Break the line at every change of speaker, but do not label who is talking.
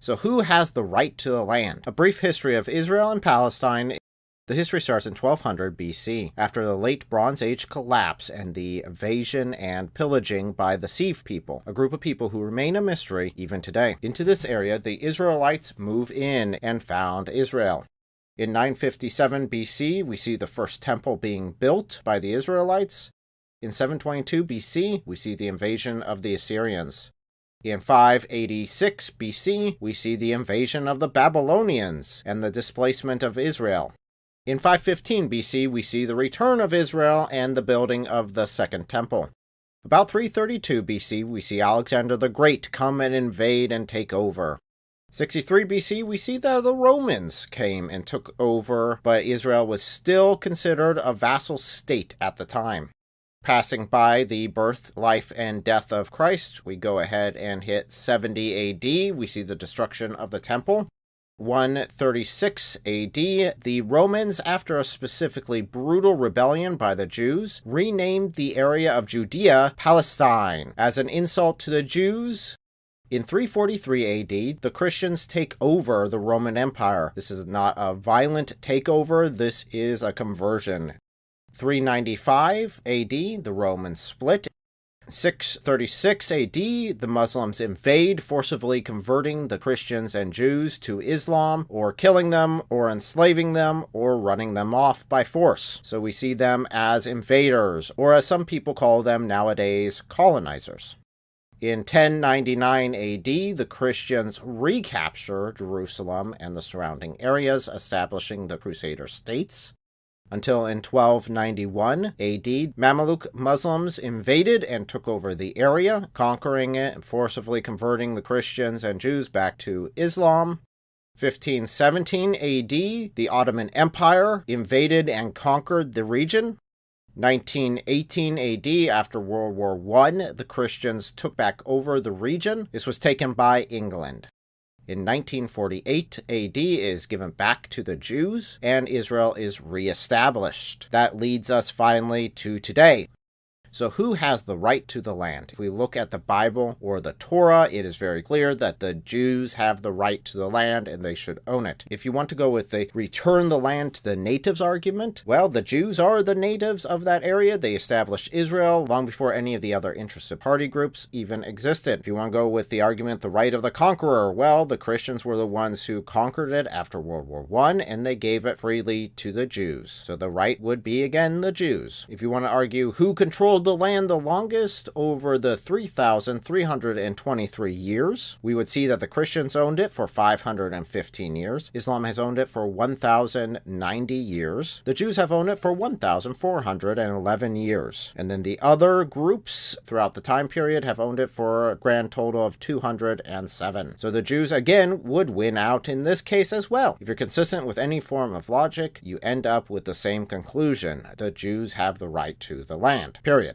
So who has the right to the land? A brief history of Israel and Palestine. The history starts in 1200 BC, after the late Bronze Age collapse and the invasion and pillaging by the Sieve people, a group of people who remain a mystery even today. Into this area, the Israelites move in and found Israel. In 957 BC, we see the first temple being built by the Israelites. In 722 BC, we see the invasion of the Assyrians. In 586 BC, we see the invasion of the Babylonians and the displacement of Israel. In 515 BC, we see the return of Israel and the building of the Second Temple. About 332 BC, we see Alexander the Great come and invade and take over. 63 BC, we see that the Romans came and took over, but Israel was still considered a vassal state at the time. Passing by the birth, life, and death of Christ, we go ahead and hit 70 AD. We see the destruction of the temple. 136 AD, the Romans, after a specifically brutal rebellion by the Jews, renamed the area of Judea Palestine as an insult to the Jews. In 343 AD, the Christians take over the Roman Empire. This is not a violent takeover, this is a conversion. 395 AD, the Romans split. 636 AD, the Muslims invade, forcibly converting the Christians and Jews to Islam, or killing them, or enslaving them, or running them off by force. So we see them as invaders, or as some people call them nowadays, colonizers. In 1099 AD, the Christians recapture Jerusalem and the surrounding areas, establishing the Crusader states. Until in 1291 AD, Mamluk Muslims invaded and took over the area, conquering it and forcibly converting the Christians and Jews back to Islam. 1517 AD, the Ottoman Empire invaded and conquered the region. 1918 AD, after World War I, the Christians took back over the region. This was taken by England. In 1948, AD is given back to the Jews, and Israel is reestablished. That leads us finally to today. So who has the right to the land? If we look at the Bible or the Torah, it is very clear that the Jews have the right to the land and they should own it. If you want to go with the return the land to the natives argument, well, the Jews are the natives of that area. They established Israel long before any of the other interested party groups even existed. If you want to go with the argument the right of the conqueror, well, the Christians were the ones who conquered it after World War I, and they gave it freely to the Jews. So the right would be, again, the Jews. If you want to argue who controlled the land the longest over the 3,323 years, we would see that the Christians owned it for 515 years. Islam has owned it for 1,090 years. The Jews have owned it for 1,411 years. And then the other groups throughout the time period have owned it for a grand total of 207. So the Jews, again, would win out in this case as well. If you're consistent with any form of logic, you end up with the same conclusion. The Jews have the right to the land, period.